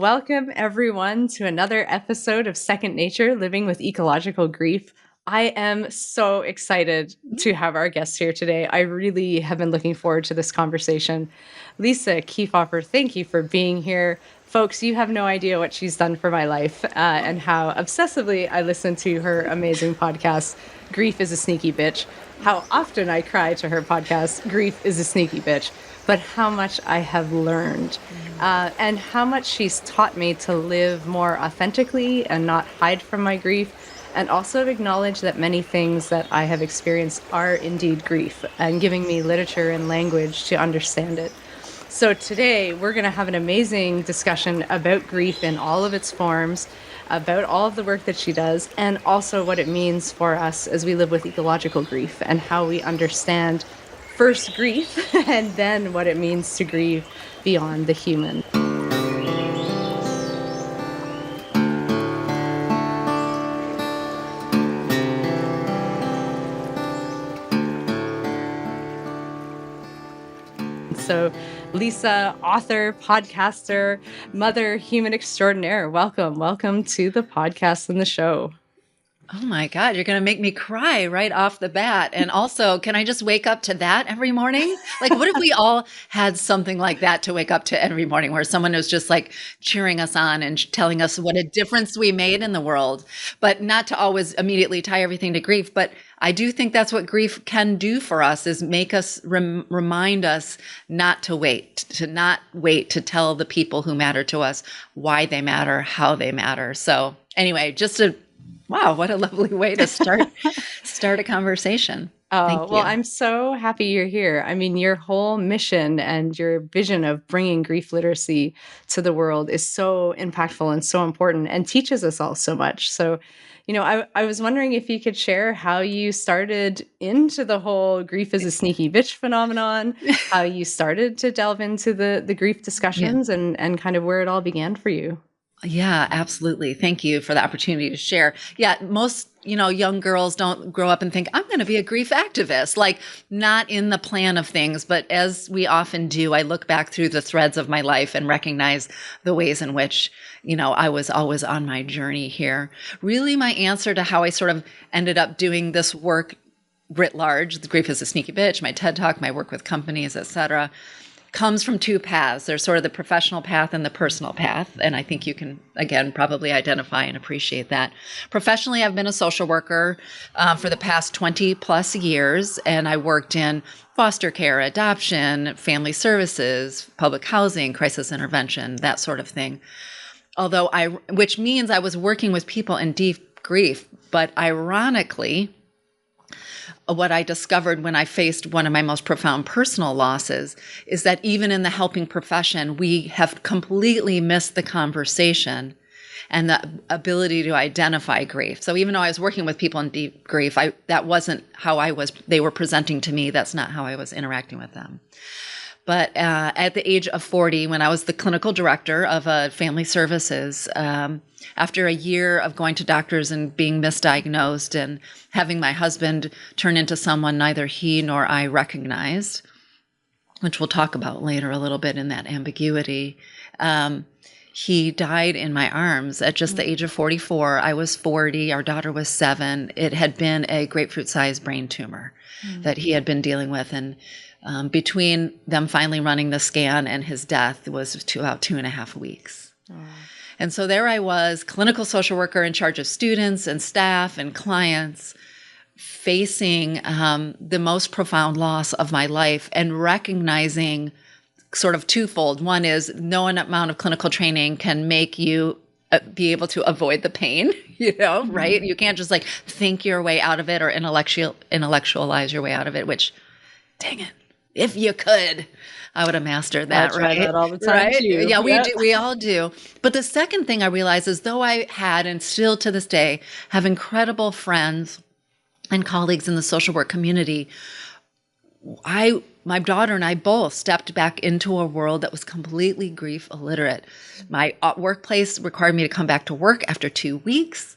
Welcome everyone to another episode of Second Nature, Living with Ecological Grief. I am so excited to have our guests here today. I really have been looking forward to this conversation. Lisa Keefauver, thank you for being here. Folks, you have no idea what she's done for my life and how obsessively I listen to her amazing podcast, Grief is a Sneaky Bitch. How often I cry to her podcast, Grief is a Sneaky Bitch, but how much I have learned and how much she's taught me to live more authentically and not hide from my grief, and also acknowledge that many things that I have experienced are indeed grief, and giving me literature and language to understand it. So today we're going to have an amazing discussion about grief in all of its forms, about all of the work that she does, and also what it means for us as we live with ecological grief and how we understand first grief and then what it means to grieve beyond the human. So Lisa, author, podcaster, mother, human extraordinaire, welcome to the podcast and the show. Oh my God, you're going to make me cry right off the bat. And also, can I just wake up to that every morning? Like, what if we all had something like that to wake up to every morning, where someone was just like cheering us on and telling us what a difference we made in the world, but not to always immediately tie everything to grief. But I do think that's what grief can do for us, is make us remind us not to wait to tell the people who matter to us why they matter, how they matter. So anyway, wow, what a lovely way to start a conversation. Oh, well, I'm so happy you're here. I mean, your whole mission and your vision of bringing grief literacy to the world is so impactful and so important and teaches us all so much. So, I was wondering if you could share how you started into the whole grief is a sneaky bitch phenomenon, how you started to delve into the grief discussions and kind of where it all began for you. Yeah, absolutely. Thank you for the opportunity to share. Yeah, most, young girls don't grow up and think, I'm going to be a grief activist, like not in the plan of things. But as we often do, I look back through the threads of my life and recognize the ways in which, I was always on my journey here. Really, my answer to how I sort of ended up doing this work writ large, the Grief is a Sneaky Bitch, my TED Talk, my work with companies, et cetera, comes from two paths. There's sort of the professional path and the personal path. And I think you can, again, probably identify and appreciate that. Professionally, I've been a social worker for the past 20 plus years. And I worked in foster care, adoption, family services, public housing, crisis intervention, that sort of thing. Which means I was working with people in deep grief. But ironically, what I discovered when I faced one of my most profound personal losses is that even in the helping profession, we have completely missed the conversation and the ability to identify grief. So even though I was working with people in deep grief, that wasn't how they were presenting to me. That's not how I was interacting with them. But at the age of 40, when I was the clinical director of family services, after a year of going to doctors and being misdiagnosed and having my husband turn into someone neither he nor I recognized, which we'll talk about later a little bit in that ambiguity, he died in my arms at just the age of 44. I was 40. Our daughter was 7. It had been a grapefruit-sized brain tumor that he had been dealing with. And between them finally running the scan and his death was about 2.5 weeks. Oh. And so there I was, clinical social worker in charge of students and staff and clients, facing the most profound loss of my life and recognizing sort of twofold. One is no amount of clinical training can make you be able to avoid the pain, right? You can't just like think your way out of it or intellectualize your way out of it, which, dang it. If you could, I would have mastered that, right? That all the time, right? Too. Yeah, we do. We all do. But the second thing I realized is, though I had, and still to this day, have incredible friends and colleagues in the social work community, my daughter and I both stepped back into a world that was completely grief illiterate. My workplace required me to come back to work after 2 weeks,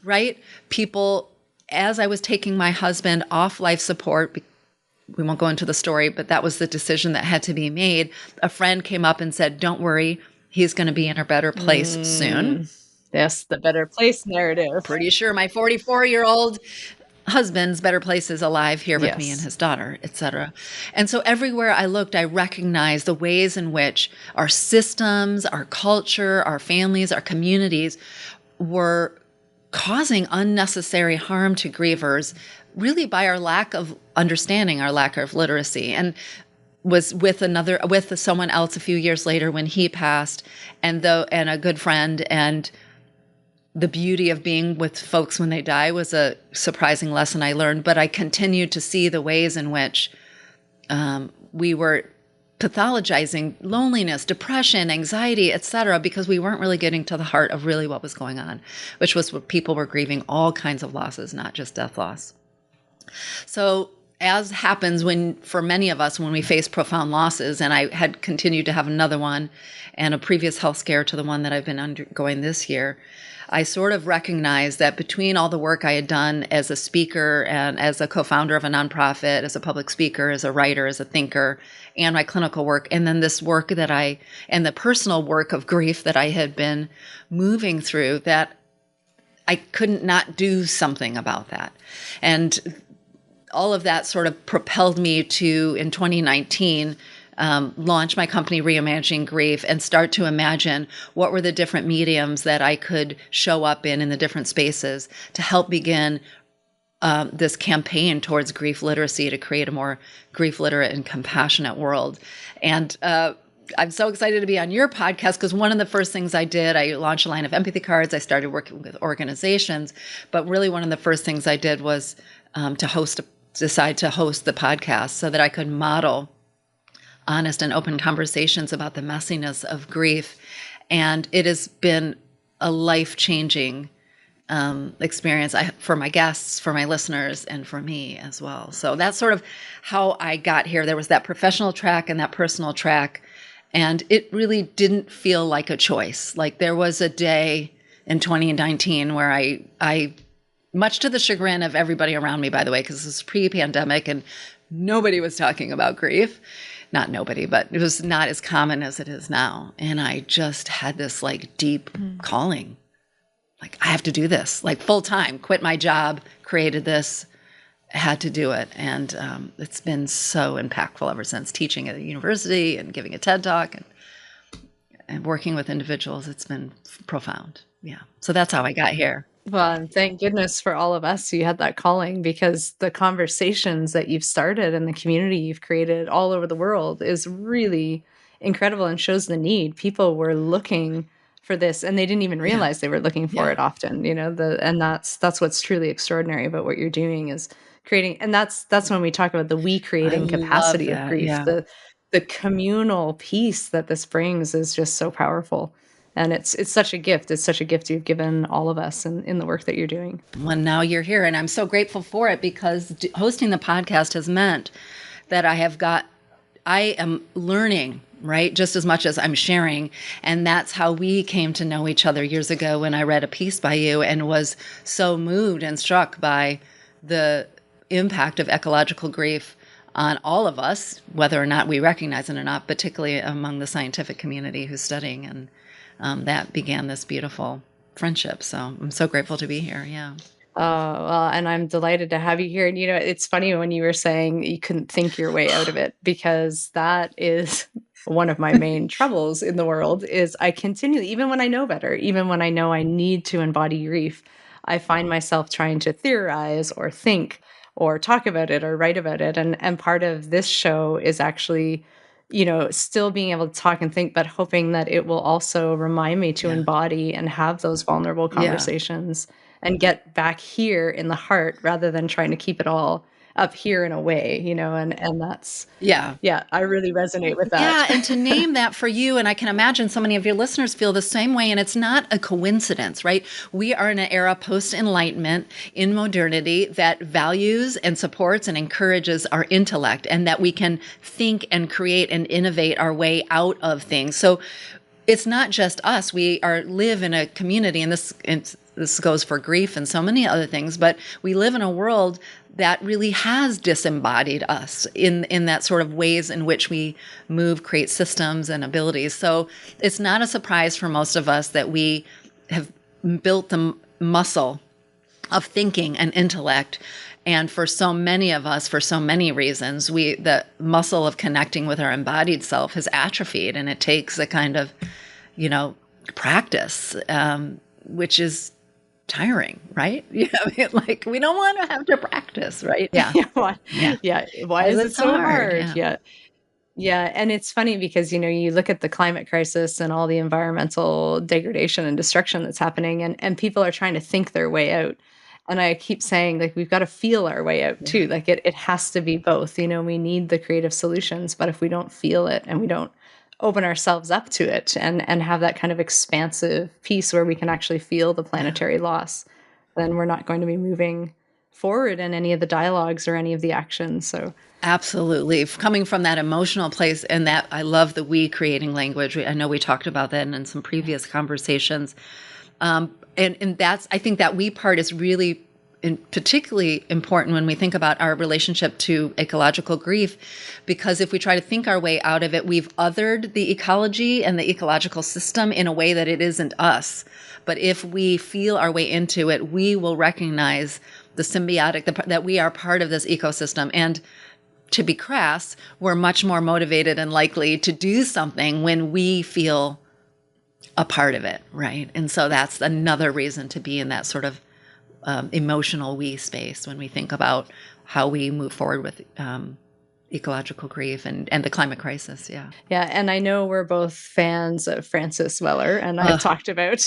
right? People, as I was taking my husband off life support, we won't go into the story, but that was the decision that had to be made. A friend came up and said, don't worry, he's going to be in a better place soon. Yes, the better place narrative. Pretty sure my 44-year-old husband's better place is alive here with me and Yes. his daughter, etc. And so everywhere I looked, I recognized the ways in which our systems, our culture, our families, our communities were causing unnecessary harm to grievers, really by our lack of understanding, our lack of literacy. And was with someone else a few years later when he passed, and a good friend. And the beauty of being with folks when they die was a surprising lesson I learned. But I continued to see the ways in which we were pathologizing loneliness, depression, anxiety, etc., because we weren't really getting to the heart of really what was going on, which was what people were grieving all kinds of losses, not just death loss. So as happens for many of us when we face profound losses, and I had continued to have another one and a previous health scare to the one that I've been undergoing this year, I sort of recognized that between all the work I had done as a speaker and as a co-founder of a nonprofit, as a public speaker, as a writer, as a thinker, and my clinical work, and then this work and the personal work of grief that I had been moving through, that I couldn't not do something about that. And all of that sort of propelled me to, in 2019, launch my company, Reimagining Grief, and start to imagine what were the different mediums that I could show up in the different spaces to help begin this campaign towards grief literacy, to create a more grief literate and compassionate world. And I'm so excited to be on your podcast, because one of the first things I did, I launched a line of empathy cards. I started working with organizations, but really one of the first things I did was decide to host the podcast so that I could model honest and open conversations about the messiness of grief. And it has been a life-changing experience for my guests, for my listeners, and for me as well. So that's sort of how I got here. There was that professional track and that personal track, and it really didn't feel like a choice. Like, there was a day in 2019 where I much to the chagrin of everybody around me, by the way, because this was pre-pandemic and nobody was talking about grief. Not nobody, but it was not as common as it is now. And I just had this like deep calling. Like, I have to do this, like full time, quit my job, created this, had to do it. And it's been so impactful ever since, teaching at a university and giving a TED Talk and working with individuals. It's been profound. Yeah. So that's how I got here. Well, and thank goodness for all of us you had that calling, because the conversations that you've started and the community you've created all over the world is really incredible and shows the need. People were looking for this, and they didn't even realize they were looking for it often, and that's what's truly extraordinary about what you're doing, is creating. And that's when we talk about the we creating capacity of grief. Yeah. The communal piece that this brings is just so powerful. And it's such a gift. It's such a gift you've given all of us in the work that you're doing. Well, now you're here, and I'm so grateful for it, because hosting the podcast has meant that I am learning, right, just as much as I'm sharing. And that's how we came to know each other years ago, when I read a piece by you and was so moved and struck by the impact of ecological grief on all of us, whether or not we recognize it or not, particularly among the scientific community who's studying. And that began this beautiful friendship. So I'm so grateful to be here. Yeah. Oh, well, and I'm delighted to have you here. And, it's funny when you were saying you couldn't think your way out of it, because that is one of my main troubles in the world. Is I continually, even when I know better, even when I know I need to embody grief, I find myself trying to theorize or think or talk about it or write about it. And part of this show is actually, still being able to talk and think, but hoping that it will also remind me to embody and have those vulnerable conversations and get back here in the heart, rather than trying to keep it all up here in a way, and that's, I really resonate with that. Yeah, and to name that for you, and I can imagine so many of your listeners feel the same way, and it's not a coincidence, right? We are in an era post-enlightenment in modernity that values and supports and encourages our intellect, and that we can think and create and innovate our way out of things. So it's not just us. We live in a community, and this goes for grief and so many other things, but we live in a world that really has disembodied us in that sort of ways in which we move, create systems and abilities. So it's not a surprise for most of us that we have built the muscle of thinking and intellect. And for so many of us, for so many reasons, the muscle of connecting with our embodied self has atrophied, and it takes a kind of, practice, which is tiring, right? Like we don't want to have to practice, right? Yeah. Why, Yeah. yeah. Why is it It's so hard. hard? Yeah. Yeah. Yeah, and it's funny because, you look at the climate crisis and all the environmental degradation and destruction that's happening, and people are trying to think their way out. And I keep saying, like, we've got to feel our way out Yeah. too. Like it has to be both. We need the creative solutions, but if we don't feel it and we don't open ourselves up to it and have that kind of expansive piece where we can actually feel the planetary loss, then we're not going to be moving forward in any of the dialogues or any of the actions. So Absolutely. Coming from that emotional place, and that I love the we creating language. I know we talked about that in some previous conversations. And that's, I think that we part is really particularly important when we think about our relationship to ecological grief, because if we try to think our way out of it, we've othered the ecology and the ecological system in a way that it isn't us. But if we feel our way into it, we will recognize the symbiotic, that we are part of this ecosystem. And to be crass, we're much more motivated and likely to do something when we feel a part of it, right? And so that's another reason to be in that sort of emotional we space when we think about how we move forward with ecological grief and the climate crisis. Yeah. yeah, and I know we're both fans of Francis Weller, and I've talked about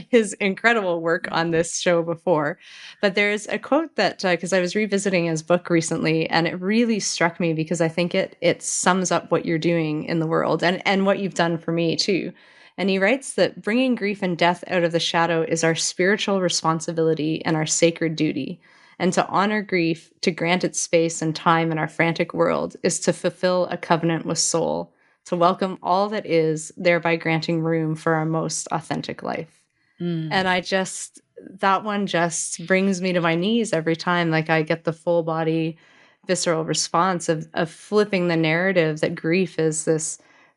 his incredible work on this show before. But there's a quote that, because I was revisiting his book recently, and it really struck me because I think it sums up what you're doing in the world and what you've done for me too. And he writes that bringing grief and death out of the shadow is our spiritual responsibility and our sacred duty. And to honor grief, to grant it space and time in our frantic world, is to fulfill a covenant with soul, to welcome all that is, thereby granting room for our most authentic life. Mm. And that one just brings me to my knees every time. Like I get the full body visceral response of flipping the narrative that grief is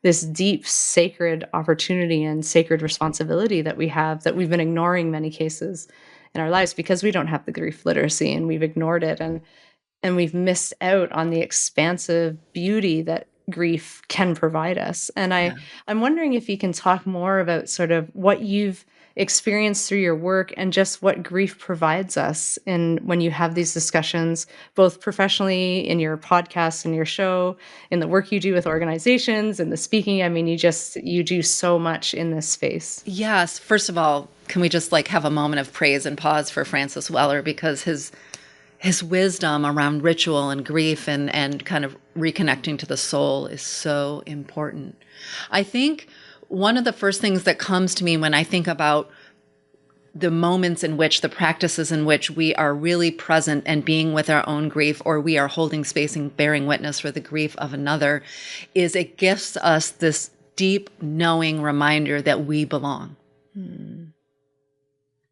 this deep sacred opportunity and sacred responsibility that we have, that we've been ignoring many cases in our lives because we don't have the grief literacy and we've ignored it, and we've missed out on the expansive beauty that grief can provide us. And I'm wondering if you can talk more about sort of what you've experienced through your work and just what grief provides us in when you have these discussions, both professionally in your podcast and your show, in the work you do with organizations and the speaking. I mean, you do so much in this space. Yes. First of all, can we just have a moment of praise and pause for Francis Weller, because his wisdom around ritual and grief and kind of reconnecting to the soul is so important. I think one of the first things that comes to me when I think about the moments in which, the practices in which we are really present and being with our own grief, or we are holding space and bearing witness for the grief of another, is it gives us this deep knowing reminder that we belong.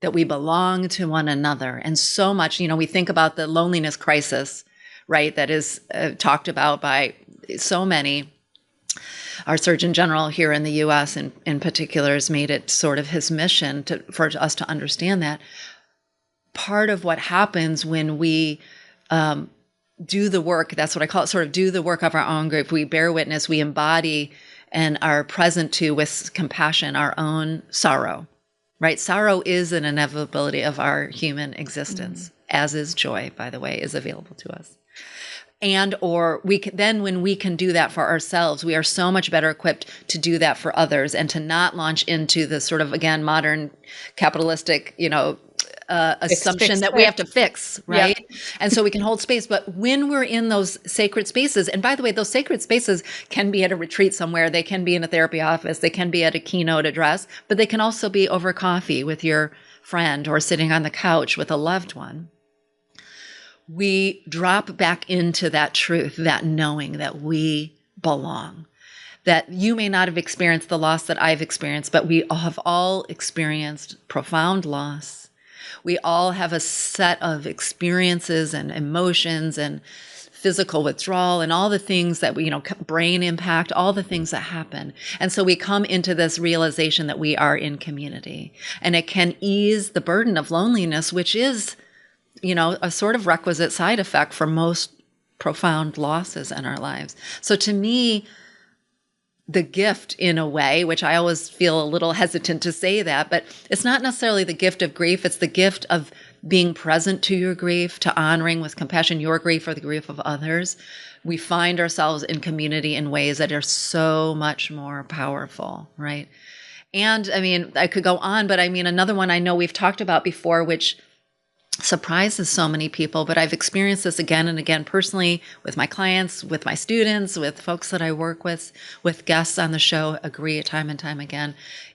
That we belong to one another. And so much, we think about the loneliness crisis, right? That is talked about by so many. Our Surgeon General here in the US in particular has made it sort of his mission for us to understand that. Part of what happens when we do the work, that's what I call it, sort of do the work of our own grief. We bear witness, we embody and are present to, with compassion, our own sorrow. Right? Sorrow is an inevitability of our human existence, as is joy, by the way, is available to us. And or then when we can do that for ourselves, we are so much better equipped to do that for others and to not launch into the sort of, again, modern capitalistic, assumption that we have to fix, right? Yep. And so we can hold space. But when we're in those sacred spaces, and by the way, those sacred spaces can be at a retreat somewhere, they can be in a therapy office, they can be at a keynote address, but they can also be over coffee with your friend or sitting on the couch with a loved one. We drop back into that truth, that knowing that we belong. That you may not have experienced the loss that I've experienced, but we have all experienced profound loss. We all have a set of experiences and emotions and physical withdrawal and all the things that we, brain impact, all the things that happen. And so we come into this realization that we are in community, and it can ease the burden of loneliness, which is, a sort of requisite side effect for most profound losses in our lives. So to me, the gift, in a way, which I always feel a little hesitant to say that, but it's not necessarily the gift of grief. It's the gift of being present to your grief, to honoring with compassion your grief or the grief of others. We find ourselves in community in ways that are so much more powerful, right? And I mean, I could go on, but I mean, another one I know we've talked about before, which surprises so many people, but I've experienced this again and again personally with my clients, with my students, with folks that I work with guests on the show, agree time and time again.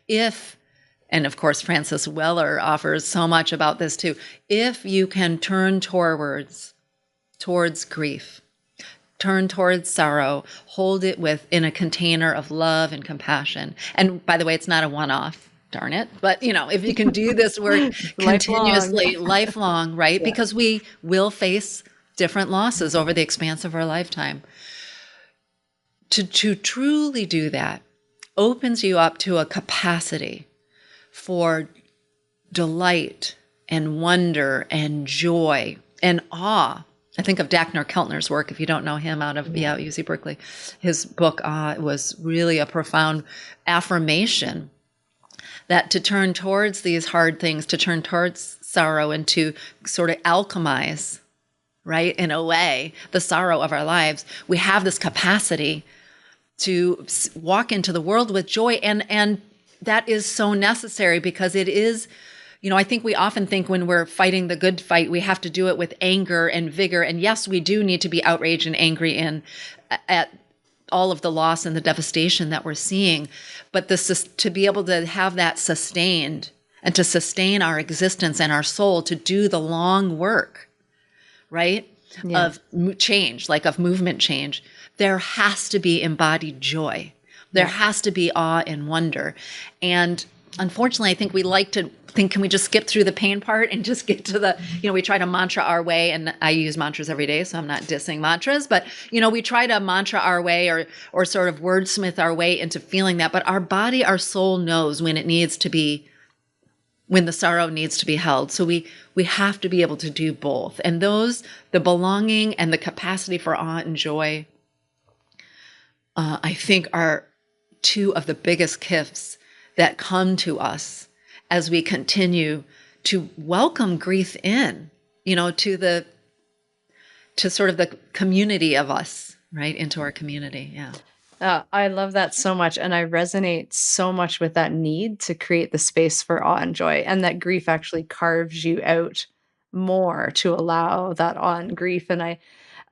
And of course, Francis Weller offers so much about this too. If you can turn towards grief, turn towards sorrow, hold it in a container of love and compassion. And by the way, it's not a one-off. Darn it. But, if you can do this work continuously, lifelong, right? Yeah. Because we will face different losses over the expanse of our lifetime. To truly do that opens you up to a capacity for delight and wonder and joy and awe. I think of Dagmar Keltner's work, if you don't know him, out of UC Berkeley. His book was really a profound affirmation that to turn towards these hard things, to turn towards sorrow, and to sort of alchemize, right, in a way, the sorrow of our lives, we have this capacity to walk into the world with joy. And that is so necessary, because it is, I think we often think when we're fighting the good fight, we have to do it with anger and vigor. And yes, we do need to be outraged and angry at all of the loss and the devastation that we're seeing. But to be able to have that sustained, and to sustain our existence and our soul, to do the long work, right, of change, like of movement change, there has to be embodied joy. There has to be awe and wonder. And unfortunately, I think we like to think, can we just skip through the pain part and just get to the, we try to mantra our way. And I use mantras every day, so I'm not dissing mantras, but, we try to mantra our way or sort of wordsmith our way into feeling that. But our body, our soul knows when when the sorrow needs to be held. So we have to be able to do both. And the belonging and the capacity for awe and joy, I think, are two of the biggest gifts that come to us as we continue to welcome grief in, to sort of the community of us, right, into our community. Yeah. I love that so much. And I resonate so much with that need to create the space for awe and joy, and that grief actually carves you out more to allow that awe and grief.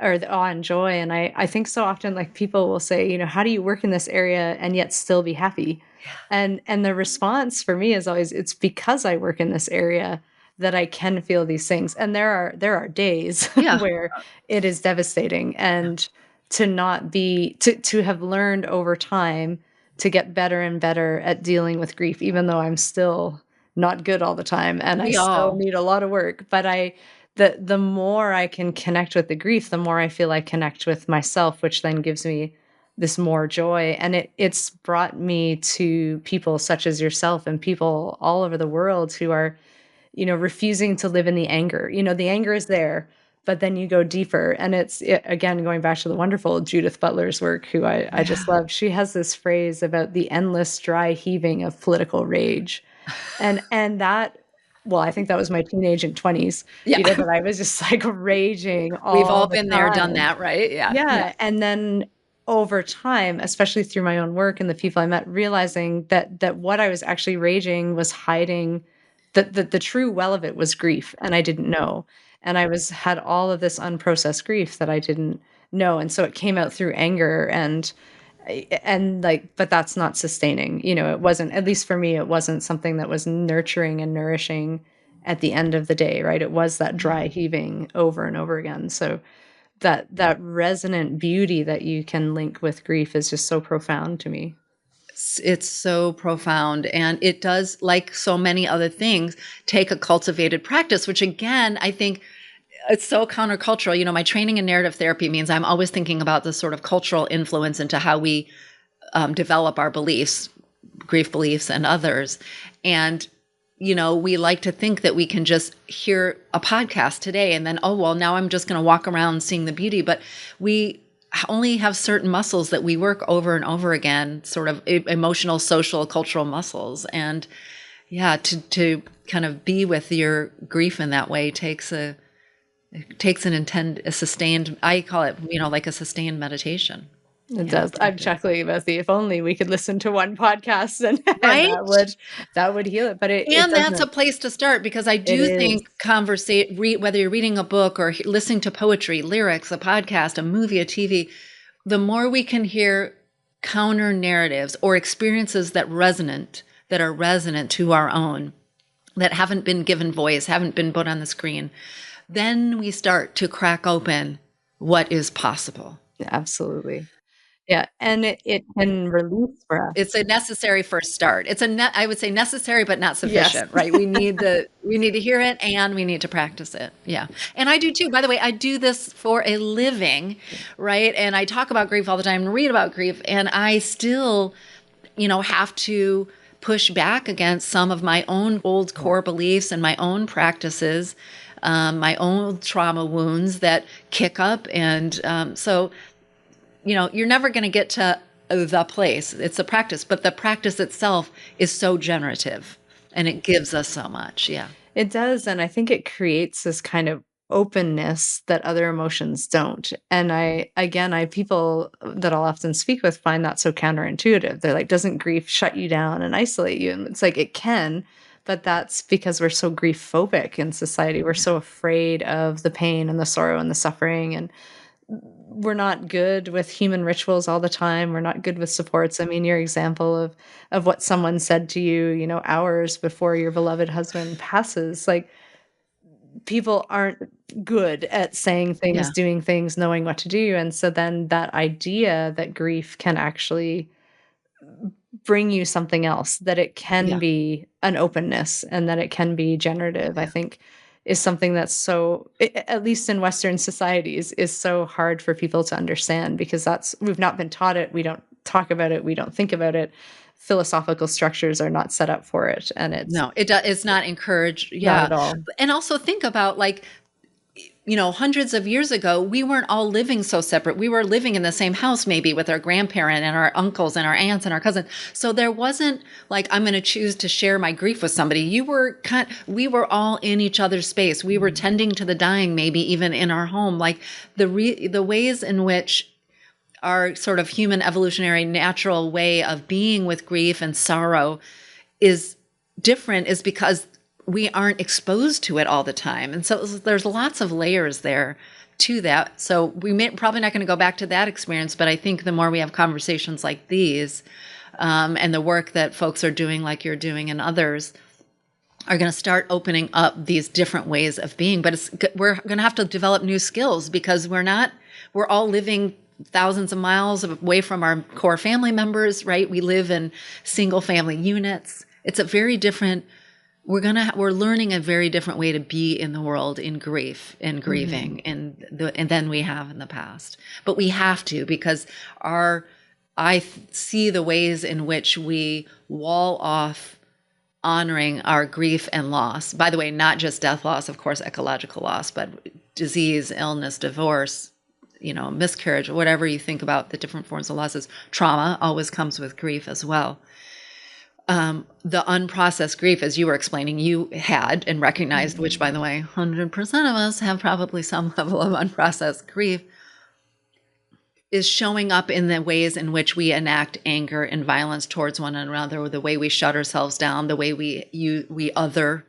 Or the awe and joy. And I think so often, like, people will say, how do you work in this area and yet still be happy? Yeah. And the response for me is always, it's because I work in this area that I can feel these things. And there are days where it is devastating, and to not be, to have learned over time to get better and better at dealing with grief, even though I'm still not good all the time, and I still need a lot of work. But the more I can connect with the grief, the more I feel I connect with myself, which then gives me this more joy. And it's brought me to people such as yourself and people all over the world who are, refusing to live in the anger. The anger is there, but then you go deeper. And again, going back to the wonderful Judith Butler's work, who I just love. She has this phrase about the endless dry heaving of political rage. And that, well, I think that was my teenage and 20s, that I was just like raging all We've all the been time. there, done that, right? Yeah. And then over time, especially through my own work and the people I met, realizing that what I was actually raging was hiding, the true well of it was grief, and I didn't know. And I had all of this unprocessed grief that I didn't know. And so it came out through anger and but that's not sustaining. It wasn't, at least for me, it wasn't something that was nurturing and nourishing at the end of the day, right? It was that dry heaving over and over again. So that resonant beauty that you can link with grief is just so profound to me. It's so profound. And it does, like so many other things, take a cultivated practice, which again, I think it's so countercultural. You know, my training in narrative therapy means I'm always thinking about the sort of cultural influence into how we develop our beliefs, grief beliefs and others. And, you know, we like to think that we can just hear a podcast today and then, oh, well, now I'm just going to walk around seeing the beauty. But we only have certain muscles that we work over and over again, sort of emotional, social, cultural muscles. And yeah, to kind of be with your grief in that way takes a sustained, I call it, you know, like a sustained meditation. It does. I'm chuckling about the, if only we could listen to one podcast and, Right? that would heal it. But it And that's a doesn't. place to start, because I It do is. think whether you're reading a book or listening to poetry, lyrics, a podcast, a movie, a TV, the more we can hear counter narratives or experiences that are resonant to our own, that haven't been given voice, haven't been put on the screen, then we start to crack open what is possible. Absolutely. Yeah, and it can release for us. It's a necessary first start. I would say necessary, but not Yes. sufficient, right? We need to hear it and we need to practice it. Yeah. And I do too. By the way, I do this for a living, right? And I talk about grief all the time and read about grief. And I still, you know, have to push back against some of my own old core beliefs and my own practices, my own trauma wounds that kick up. And so, you know, you're never going to get to the place. It's a practice, but the practice itself is so generative and it gives us so much. Yeah. It does, and I think it creates this kind of openness that other emotions don't. And I people that I'll often speak with find that so counterintuitive. They're like, doesn't grief shut you down and isolate you? And it's like, it can, but that's because we're so grief phobic in society. We're so afraid of the pain and the sorrow and the suffering, and we're not good with human rituals all the time. We're not good with supports. I mean, your example of what someone said to you, you know, hours before your beloved husband passes, like, people aren't good at saying things, Yeah. doing things, knowing what to do. And so then that idea that grief can actually bring you something else, that it can Yeah. be an openness and that it can be generative, I think is something that's so, at least in Western societies, is so hard for people to understand, because we've not been taught it. We don't talk about it. We don't think about it. Philosophical structures are not set up for it. And No, it's not encouraged. not Yeah. at all. And also think about, like, you know, hundreds of years ago, we weren't all living so separate. We were living in the same house, maybe with our grandparent and our uncles and our aunts and our cousins. So there wasn't like, I'm going to choose to share my grief with somebody. We were all in each other's space. We were tending to the dying, maybe even in our home. Like the ways in which our sort of human evolutionary natural way of being with grief and sorrow is different is because we aren't exposed to it all the time. And so there's lots of layers there to that. So probably not going to go back to that experience, but I think the more we have conversations like these, and the work that folks are doing, like you're doing and others, are going to start opening up these different ways of being. But we're going to have to develop new skills, because we're all living thousands of miles away from our core family members, right? We live in single family units. It's a very different, we're learning a very different way to be in the world in grief and grieving, and than we have in the past. But we have to, because I see the ways in which we wall off honoring our grief and loss. By the way, not just death loss, of course, ecological loss, but disease, illness, divorce, you know, miscarriage, whatever you think about the different forms of losses. Trauma always comes with grief as well. The unprocessed grief, as you were explaining, you had and recognized, which, by the way, 100% of us have probably some level of unprocessed grief, is showing up in the ways in which we enact anger and violence towards one another, the way we shut ourselves down, the way we other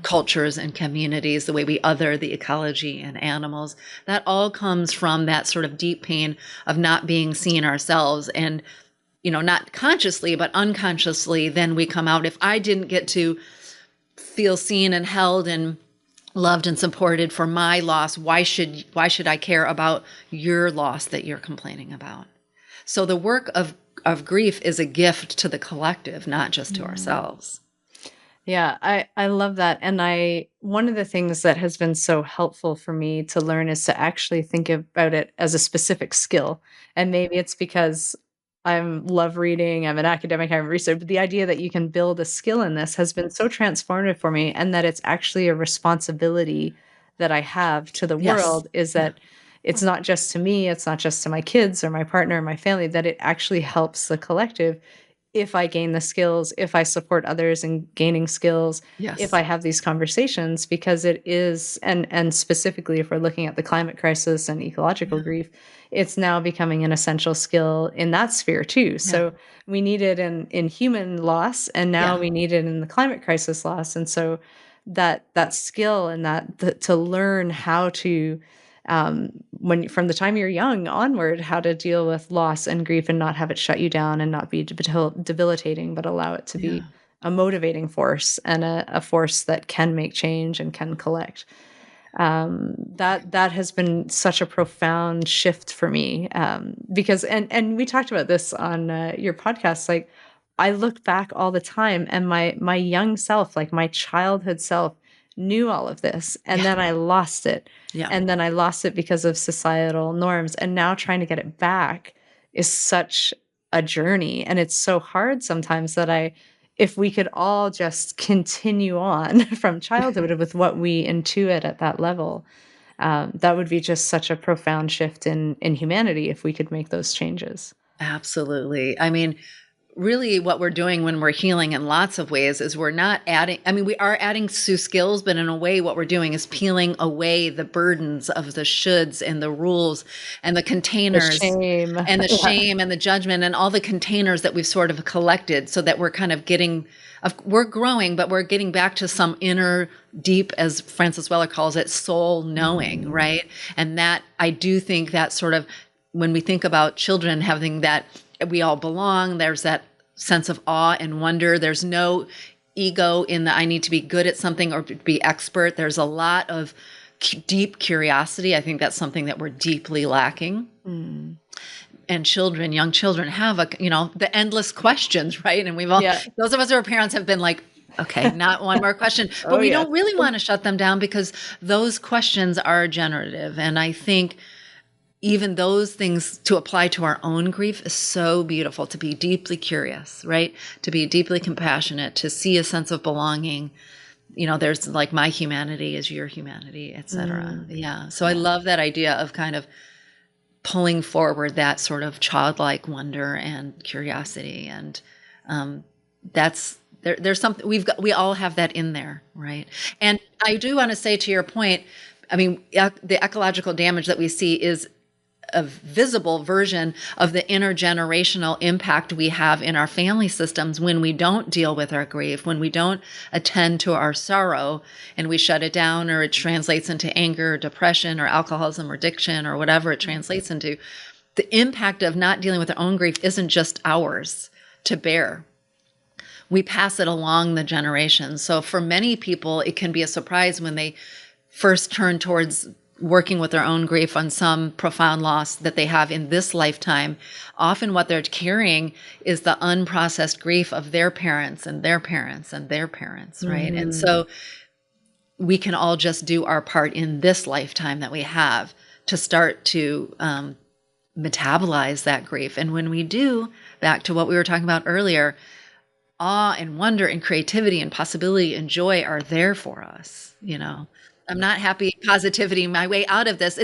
cultures and communities, the way we other the ecology and animals. That all comes from that sort of deep pain of not being seen ourselves. And you know, not consciously, but unconsciously, then we come out. If I didn't get to feel seen and held and loved and supported for my loss, why should I care about your loss that you're complaining about? So the work of of grief is a gift to the collective, not just to ourselves. Yeah, I love that. And one of the things that has been so helpful for me to learn is to actually think about it as a specific skill. And maybe it's because I love reading, I'm an academic, I'm a researcher, but the idea that you can build a skill in this has been so transformative for me, and that it's actually a responsibility that I have to the Yes. world, is Yeah. that it's not just to me, it's not just to my kids or my partner or my family, that it actually helps the collective if I gain the skills, if I support others in gaining skills, if Yes. I have these conversations, because it is, and specifically if we're looking at the climate crisis and ecological Yeah. grief, it's now becoming an essential skill in that sphere too. Yeah. So we need it in human loss, and now Yeah. we need it in the climate crisis loss. And so that skill, and to learn how to, when from the time you're young onward, how to deal with loss and grief and not have it shut you down and not be debilitating, but allow it to be Yeah. a motivating force, and a force that can make change and can collect. That has been such a profound shift for me, because, and we talked about this on your podcast. Like, I look back all the time, and my young self, like my childhood self, knew all of this, and Yeah. then I lost it, Yeah. and then I lost it because of societal norms, and now trying to get it back is such a journey, and it's so hard sometimes that if we could all just continue on from childhood with what we intuit at that level, that would be just such a profound shift in humanity if we could make those changes. Absolutely. I mean, really what we're doing when we're healing in lots of ways is we're not adding, I mean, we are adding to skills, but in a way, what we're doing is peeling away the burdens of the shoulds and the rules and the The containers shame. and the Yeah. shame and the judgment and all the containers that we've sort of collected, so that we're kind of getting, we're growing, but we're getting back to some inner deep, as Francis Weller calls it, soul knowing, right? And that, I do think that sort of, when we think about children having that, we all belong, there's that sense of awe and wonder. There's no ego in the I need to be good at something or to be expert. There's a lot of deep curiosity. I think that's something that we're deeply lacking. Mm. And children, young children have the endless questions, right? And we've all, Yeah. those of us who are parents have been like, okay, not one more question, but Oh, we yes. don't really want to shut them down, because those questions are generative. And I think even those things to apply to our own grief is so beautiful, to be deeply curious, right? To be deeply compassionate, to see a sense of belonging. There's like, my humanity is your humanity, et cetera. Yeah. So I love that idea of kind of pulling forward that sort of childlike wonder and curiosity. And there's something we all have that in there, right? And I do want to say, to your point, I mean, the ecological damage that we see is a visible version of the intergenerational impact we have in our family systems when we don't deal with our grief, when we don't attend to our sorrow and we shut it down, or it translates into anger or depression or alcoholism or addiction or whatever it translates into. The impact of not dealing with our own grief isn't just ours to bear. We pass it along the generations. So for many people, it can be a surprise when they first turn towards working with their own grief on some profound loss that they have in this lifetime. Often what they're carrying is the unprocessed grief of their parents and their parents and their parents, right? Mm-hmm. And so we can all just do our part in this lifetime that we have to start to metabolize that grief. And when we do, back to what we were talking about earlier, awe and wonder and creativity and possibility and joy are there for us. I'm not happy, positivity, my way out of this.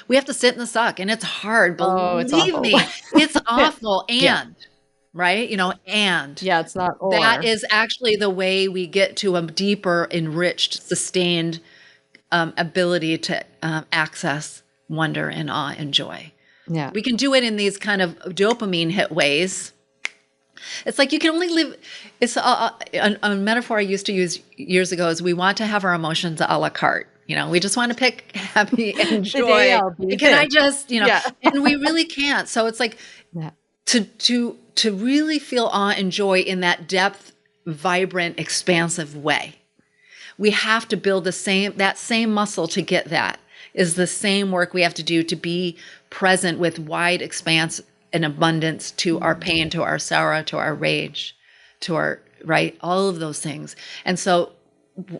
We have to sit in the suck, and it's hard. Oh, it's Believe awful. me, it's awful. Yeah. Right? And Yeah, it's not that or. is actually the way we get to a deeper, enriched, sustained ability to access wonder and awe and joy. Yeah. We can do it in these kind of dopamine hit ways. It's like you can only live. It's a metaphor I used to use years ago is we want to have our emotions a la carte. We just want to pick happy and Today joy. I'll be Can I this. just, Yeah. and we really can't. So it's like Yeah. to really feel awe and joy in that depth, vibrant, expansive way. We have to build that same muscle to get that. Is the same work we have to do to be present with wide expanse an abundance to our pain, to our sorrow, to our rage, to our, right? All of those things. And so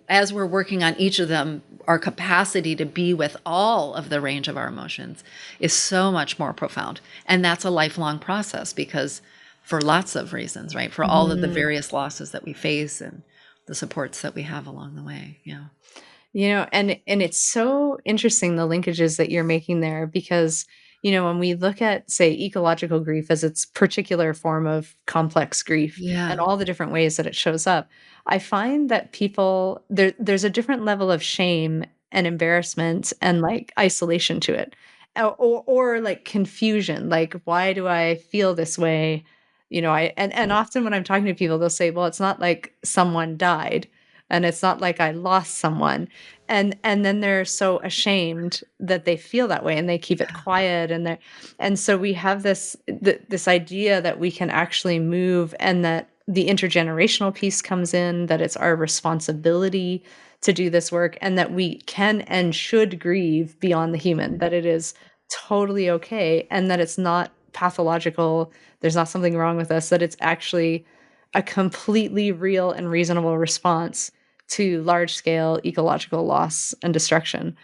as we're working on each of them, our capacity to be with all of the range of our emotions is so much more profound. And that's a lifelong process because for lots of reasons, right? For all of the various losses that we face and the supports that we have along the way. Yeah. And it's so interesting the linkages that you're making there because when we look at, say, ecological grief as its particular form of complex grief and Yeah. all the different ways that it shows up, I find that people there's a different level of shame and embarrassment and like isolation to it. Or like confusion, like why do I feel this way? And often when I'm talking to people, they'll say, well, it's not like someone died and it's not like I lost someone. And then they're so ashamed that they feel that way and they keep it quiet and so we have this idea that we can actually move and that the intergenerational piece comes in, that it's our responsibility to do this work and that we can and should grieve beyond the human, that it is totally okay and that it's not pathological, there's not something wrong with us, that it's actually a completely real and reasonable response to large scale ecological loss and destruction.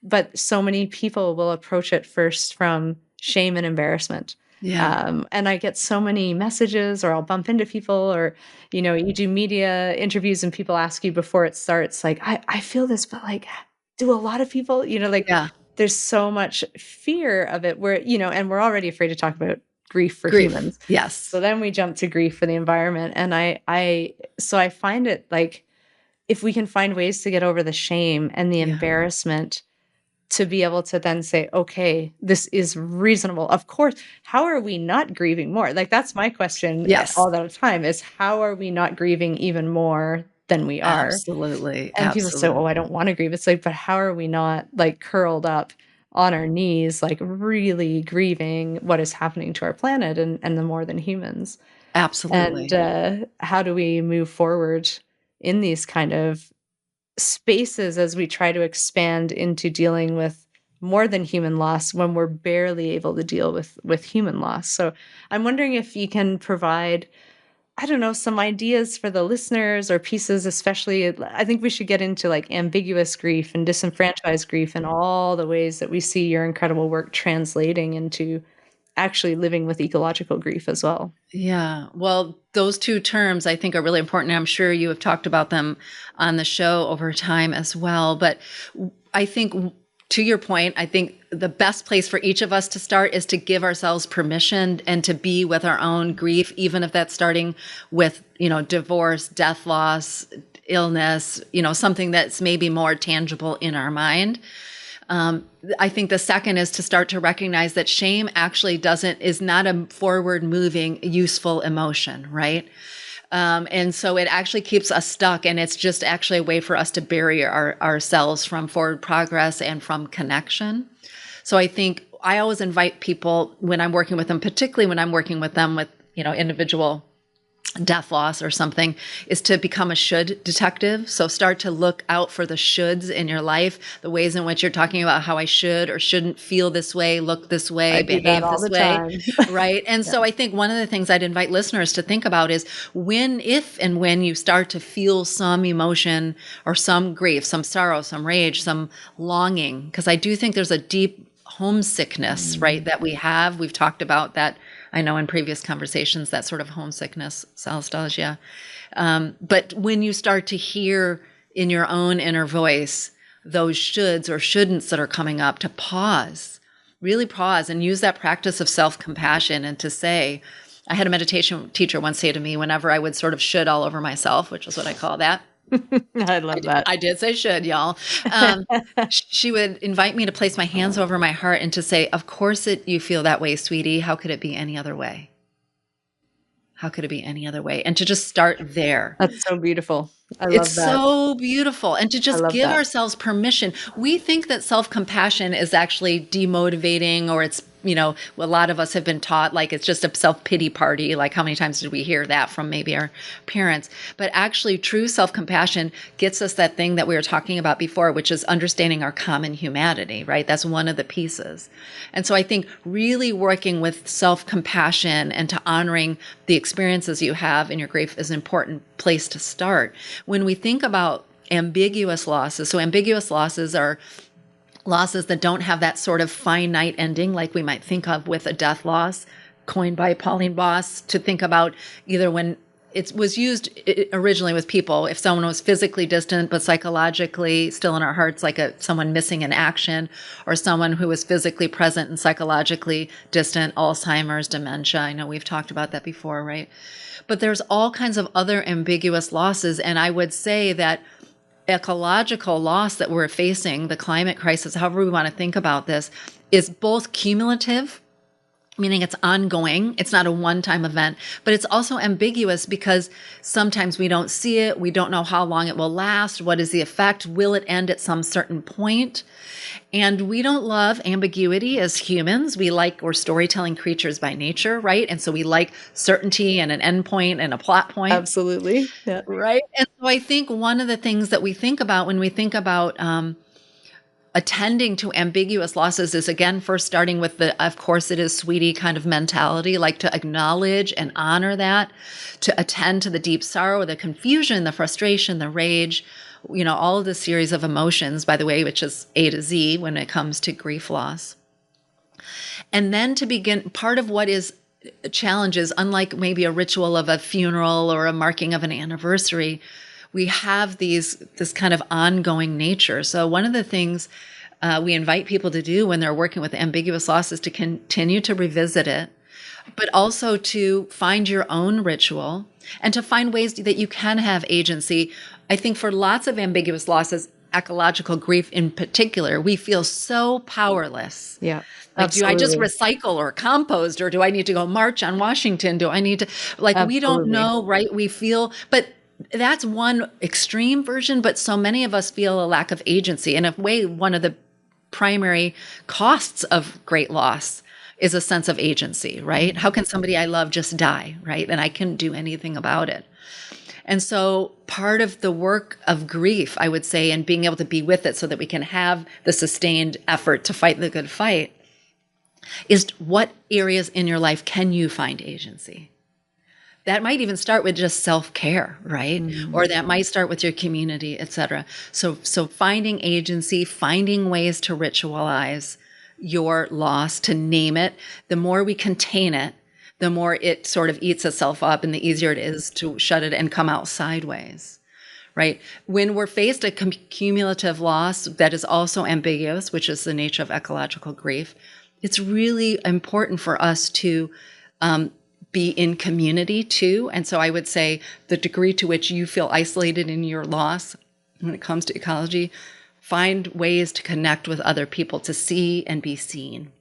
But so many people will approach it first from shame and embarrassment. Yeah. And I get so many messages, or I'll bump into people, or, you do media interviews and people ask you before it starts, like, I feel this, but like, do a lot of people, like, Yeah. there's so much fear of it where, and we're already afraid to talk about grief for Grief. humans. Yes. So then we jump to grief for the environment. And so I find it like, if we can find ways to get over the shame and the Yeah. embarrassment to be able to then say, okay, this is reasonable. Of course, how are we not grieving more? Like that's my question Yes. all the time is how are we not grieving even more than we are? Absolutely. And people say, oh, I Absolutely. don't want to grieve. It's like, but how are we not like curled up on our knees, like really grieving what is happening to our planet and the more than humans? And Absolutely. how do we move forward in these kind of spaces as we try to expand into dealing with more than human loss when we're barely able to deal with human loss? So I'm wondering if you can provide, I don't know, some ideas for the listeners or pieces, especially I think we should get into like ambiguous grief and disenfranchised grief and all the ways that we see your incredible work translating into actually living with ecological grief as well. Yeah. Well, those two terms I think are really important. I'm sure you have talked about them on the show over time as well. But I think, to your point, I think the best place for each of us to start is to give ourselves permission and to be with our own grief, even if that's starting with, divorce, death, loss, illness, something that's maybe more tangible in our mind. I think the second is to start to recognize that shame actually is not a forward moving, useful emotion, right? And so it actually keeps us stuck, and it's just actually a way for us to bury ourselves from forward progress and from connection. So I think I always invite people when I'm working with them, particularly when I'm working with them with, individual death loss or something, is to become a should detective. So start to look out for the shoulds in your life, the ways in which you're talking about how I should or shouldn't feel this way, look this way, I do that behave all this the way, time. right? And so I think one of the things I'd invite listeners to think about is if and when you start to feel some emotion or some grief, some sorrow, some rage, some longing, because I do think there's a deep homesickness, right, that we've talked about that, I know in previous conversations, that sort of homesickness, nostalgia. But when you start to hear in your own inner voice those shoulds or shouldn'ts that are coming up, to pause, really pause and use that practice of self-compassion and to say, I had a meditation teacher once say to me, whenever I would sort of should all over myself, which is what I call that. I love that. I did say should, y'all. She would invite me to place my hands over my heart and to say, of course you feel that way, sweetie. How could it be any other way? How could it be any other way? And to just start there. That's so beautiful. I It's love that. so beautiful. And to I just love give that. ourselves permission. We think that self-compassion is actually demotivating, or it's, a lot of us have been taught like it's just a self-pity party. Like, how many times did we hear that from maybe our parents? But actually, true self-compassion gets us that thing that we were talking about before, which is understanding our common humanity, right? That's one of the pieces. And so I think really working with self-compassion and to honoring the experiences you have in your grief is an important place to start. When we think about ambiguous losses, so ambiguous losses are losses that don't have that sort of finite ending like we might think of with a death loss, coined by Pauline Boss, to think about either when it was used originally with people, if someone was physically distant but psychologically still in our hearts, like someone missing in action, or someone who was physically present and psychologically distant, Alzheimer's, dementia. I know we've talked about that before, right? But there's all kinds of other ambiguous losses. And I would say that ecological loss that we're facing, the climate crisis, however we want to think about this, is both cumulative, meaning it's ongoing. It's not a one-time event, but it's also ambiguous because sometimes we don't see it. We don't know how long it will last. What is the effect? Will it end at some certain point? And we don't love ambiguity as humans. We're storytelling creatures by nature, right? And so we like certainty and an endpoint and a plot point. Absolutely. Yeah. Right. And so I think one of the things that we think about when we think about attending to ambiguous losses is, again, first starting with the, of course it is, sweetie kind of mentality, like to acknowledge and honor that, to attend to the deep sorrow, the confusion, the frustration, the rage, all of the series of emotions, by the way, which is A to Z when it comes to grief loss. And then to begin, part of what is challenges, unlike maybe a ritual of a funeral or a marking of an anniversary, we have this kind of ongoing nature. So one of the things we invite people to do when they're working with ambiguous loss is to continue to revisit it, but also to find your own ritual and to find ways that you can have agency. I think for lots of ambiguous losses, ecological grief in particular, we feel so powerless. Yeah. Like, do I just Absolutely. recycle or compost, or do I need to go march on Washington? Do I need to, we don't Absolutely. know, right? We feel, but that's one extreme version, but so many of us feel a lack of agency. And in a way, one of the primary costs of great loss is a sense of agency, right? How can somebody I love just die, right? And I couldn't do anything about it. And so part of the work of grief, I would say, and being able to be with it so that we can have the sustained effort to fight the good fight, is what areas in your life can you find agency? That might even start with just self-care, right? Mm. Or that might start with your community, et cetera. So finding agency, finding ways to ritualize your loss, to name it. The more we contain it, the more it sort of eats itself up and the easier it is to shut it and come out sideways, right? When we're faced a cumulative loss that is also ambiguous, which is the nature of ecological grief, it's really important for us to be in community too. And so I would say the degree to which you feel isolated in your loss when it comes to ecology, find ways to connect with other people, to see and be seen.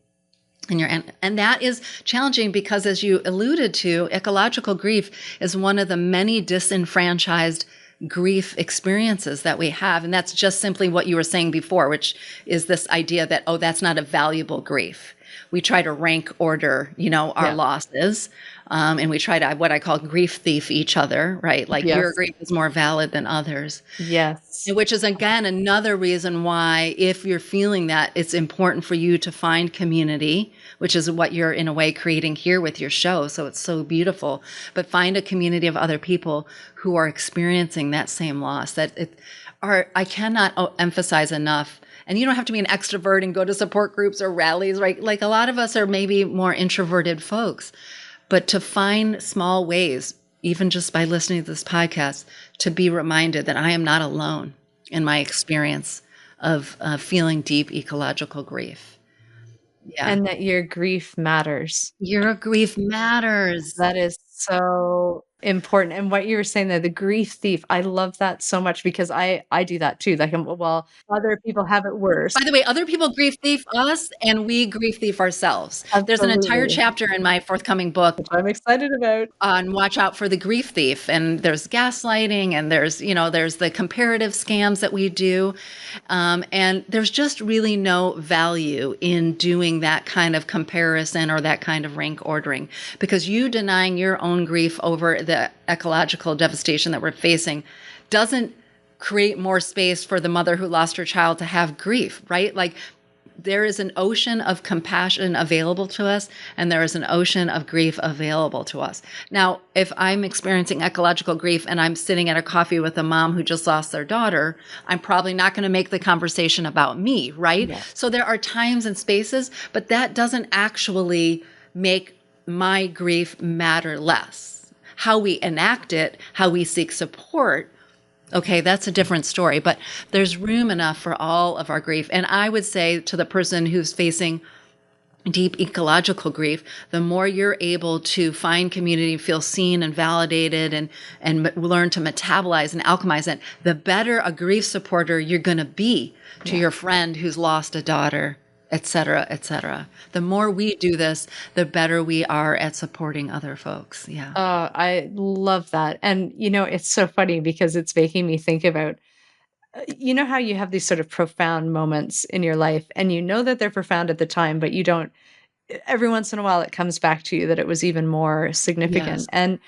And that is challenging because, as you alluded to, ecological grief is one of the many disenfranchised grief experiences that we have. And that's just simply what you were saying before, which is this idea that, oh, that's not a valuable grief. We try to rank order, our Yeah. losses. And we try to, what I call, grief thief each other, right? Like, your Yes. grief is more valid than others. Yes. Which is, again, another reason why, if you're feeling that, it's important for you to find community, which is what you're in a way creating here with your show. So it's so beautiful. But find a community of other people who are experiencing that same loss. I cannot emphasize enough. And you don't have to be an extrovert and go to support groups or rallies, right? Like, a lot of us are maybe more introverted folks. But to find small ways, even just by listening to this podcast, to be reminded that I am not alone in my experience of feeling deep ecological grief. Yeah. And that your grief matters. Your grief matters. That is so important. And what you were saying there, the grief thief, I love that so much because I do that too. Like, well, other people have it worse. By the way, other people grief thief us and we grief thief ourselves. There's an entire Absolutely. chapter in my forthcoming book Which I'm excited about. on watch out for the grief thief, and there's gaslighting, and there's the comparative scams that we do, and there's just really no value in doing that kind of comparison or that kind of rank ordering, because you denying your own grief over the ecological devastation that we're facing doesn't create more space for the mother who lost her child to have grief, right? Like, there is an ocean of compassion available to us, and there is an ocean of grief available to us. Now, if I'm experiencing ecological grief and I'm sitting at a coffee with a mom who just lost their daughter, I'm probably not going to make the conversation about me, right? Yes. So there are times and spaces, but that doesn't actually make my grief matter less. How we enact it, how we seek support, okay, that's a different story, but there's room enough for all of our grief. And I would say to the person who's facing deep ecological grief, the more you're able to find community, feel seen and validated, and learn to metabolize and alchemize it, the better a grief supporter you're going to be to your friend who's lost a daughter, et cetera, et cetera. The more we do this, the better we are at supporting other folks. Yeah. I love that. And, it's so funny because it's making me think about, how you have these sort of profound moments in your life and you know that they're profound at the time, but you don't, every once in a while it comes back to you that it was even more significant. Yes.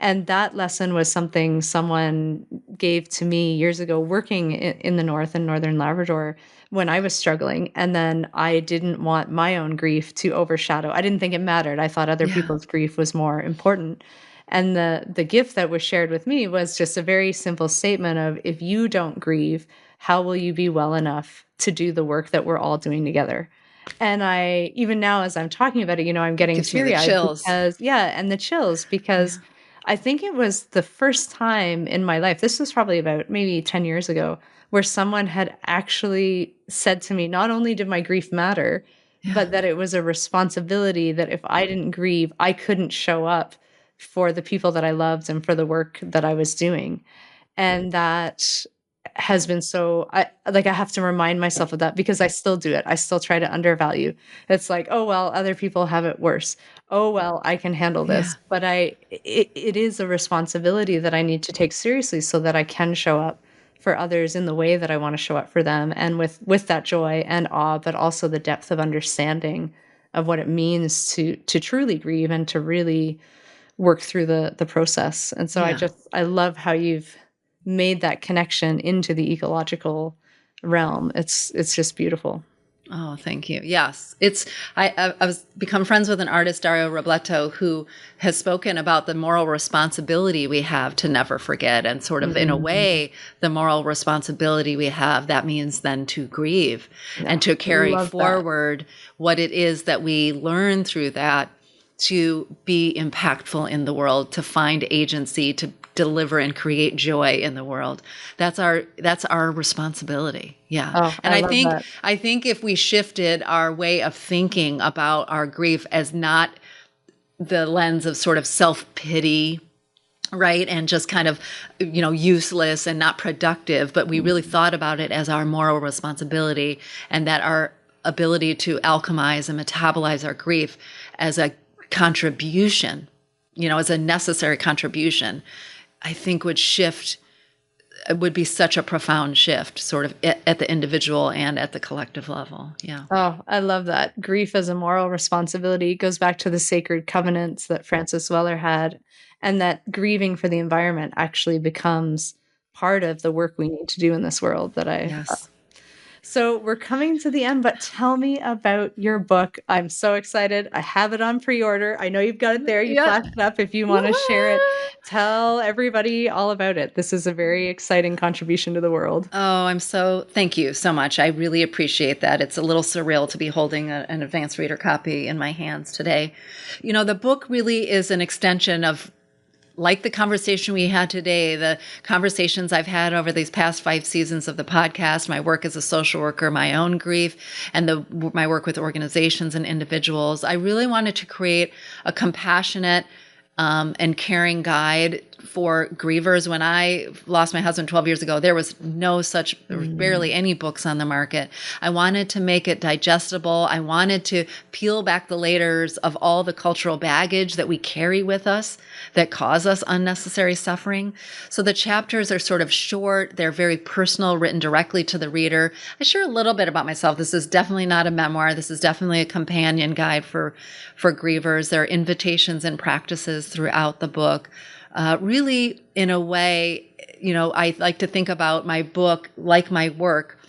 And that lesson was something someone gave to me years ago working in the North in Northern Labrador when I was struggling. And then I didn't want my own grief to overshadow. I didn't think it mattered. I thought other Yeah. people's grief was more important. And the gift that was shared with me was just a very simple statement of, if you don't grieve, how will you be well enough to do the work that we're all doing together? And I, even now as I'm talking about it, I'm getting Gives me the teary-eyed chills. because, and the chills, because I think it was the first time in my life, this was probably about maybe 10 years ago, where someone had actually said to me, not only did my grief matter, but that it was a responsibility that if I didn't grieve, I couldn't show up for the people that I loved and for the work that I was doing. And that has been so, I have to remind myself of that because I still do it. I still try to undervalue. It's like, oh, well, other people have it worse. Oh, well, I can handle this. But it is a responsibility that I need to take seriously so that I can show up for others in the way that I want to show up for them, and with that joy and awe, but also the depth of understanding of what it means to truly grieve and to really work through the process. And so I love how you've made that connection into the ecological realm. It's just beautiful. Oh, thank you. Yes. I was become friends with an artist, Dario Robleto, who has spoken about the moral responsibility we have to never forget, and sort of in a way, the moral responsibility we have, that means then to grieve and to carry forward what it is that we learn through that to be impactful in the world, to find agency, to deliver and create joy in the world. That's our responsibility. Yeah. Oh, and I love that. I think if we shifted our way of thinking about our grief as not the lens of sort of self-pity, right, and just kind of, useless and not productive, but we really thought about it as our moral responsibility, and that our ability to alchemize and metabolize our grief as a contribution, as a necessary contribution, I think would be such a profound shift, sort of at the individual and at the collective level. Yeah. Oh, I love that. Grief as a moral responsibility goes back to the sacred covenants that Francis Weller had, and that grieving for the environment actually becomes part of the work we need to do in this world Yes. So we're coming to the end, but tell me about your book. I'm so excited. I have it on pre-order. I know you've got it there. You flashed it up if you want to share it. Tell everybody all about it. This is a very exciting contribution to the world. Oh, thank you so much. I really appreciate that. It's a little surreal to be holding an advanced reader copy in my hands today. The book really is an extension of, like the conversation we had today, the conversations I've had over these past 5 seasons of the podcast, my work as a social worker, my own grief, and my work with organizations and individuals. I really wanted to create a compassionate and caring guide for grievers. When I lost my husband 12 years ago, there was no such, barely any books on the market. I wanted to make it digestible. I wanted to peel back the layers of all the cultural baggage that we carry with us that cause us unnecessary suffering. So the chapters are sort of short. They're very personal, written directly to the reader. I share a little bit about myself. This is definitely not a memoir. This is definitely a companion guide for grievers. There are invitations and practices throughout the book. Really, in a way, I like to think about my book, like my work,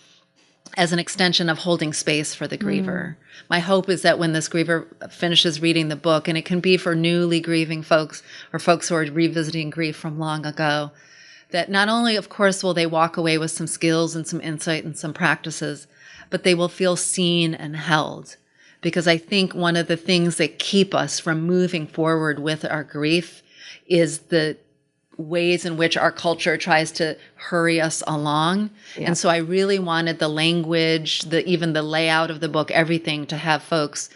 as an extension of holding space for the griever. My hope is that when this griever finishes reading the book, and it can be for newly grieving folks or folks who are revisiting grief from long ago, that not only, of course, will they walk away with some skills and some insight and some practices, but they will feel seen and held. Because I think one of the things that keep us from moving forward with our grief is the ways in which our culture tries to hurry us along. Yeah. And so I really wanted the language, even the layout of the book, everything, to have folks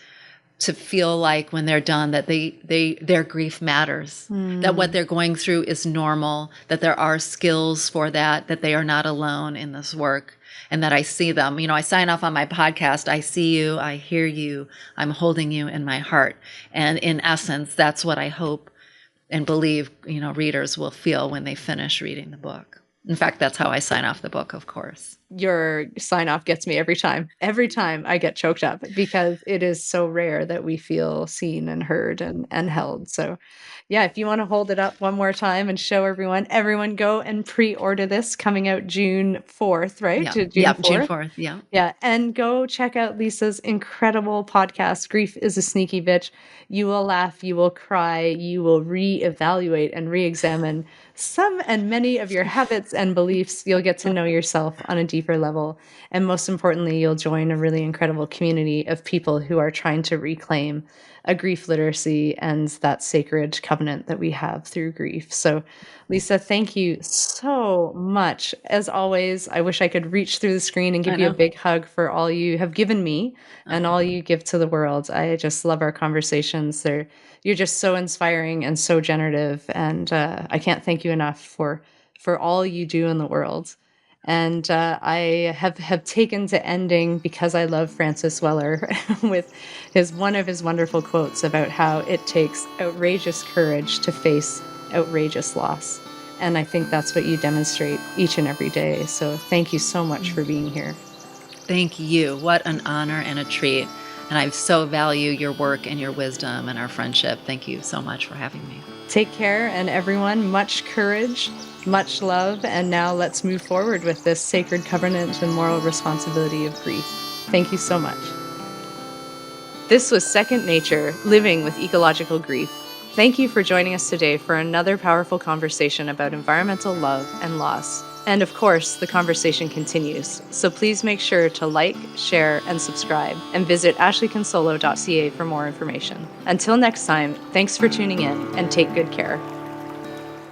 to feel like when they're done that their grief matters, that what they're going through is normal, that there are skills for that they are not alone in this work, and that I see them. I sign off on my podcast, I see you, I hear you, I'm holding you in my heart. And in essence, that's what I hope and believe, readers will feel when they finish reading the book. In fact, that's how I sign off the book, of course. Your sign off gets me every time. Every time I get choked up, because it is so rare that we feel seen and heard and held. So yeah, if you want to hold it up one more time and show everyone go and pre-order this, coming out June 4th, right? Yeah, June 4th? June 4th, yeah. Yeah, and go check out Lisa's incredible podcast, Grief is a Sneaky Bitch. You will laugh, you will cry, you will reevaluate and re-examine some and many of your habits and beliefs. You'll get to know yourself on a deeper level. And most importantly, you'll join a really incredible community of people who are trying to reclaim a grief literacy and that sacred covenant that we have through grief. So, Lisa, thank you so much. As always, I wish I could reach through the screen and give you a big hug for all you have given me and all you give to the world. I just love our conversations. You're just so inspiring and so generative, and I can't thank you enough for all you do in the world. And I have taken to ending, because I love Francis Weller, with one of his wonderful quotes about how it takes outrageous courage to face outrageous loss. And I think that's what you demonstrate each and every day. So thank you so much for being here. Thank you. What an honor and a treat. And I so value your work and your wisdom and our friendship. Thank you so much for having me. Take care, and everyone, much courage, much love, and now let's move forward with this sacred covenant and moral responsibility of grief. Thank you so much. This was Second Nature, Living with Ecological Grief. Thank you for joining us today for another powerful conversation about environmental love and loss. And of course, the conversation continues. So please make sure to like, share, and subscribe, and visit ashleeconsolo.ca for more information. Until next time, thanks for tuning in, and take good care.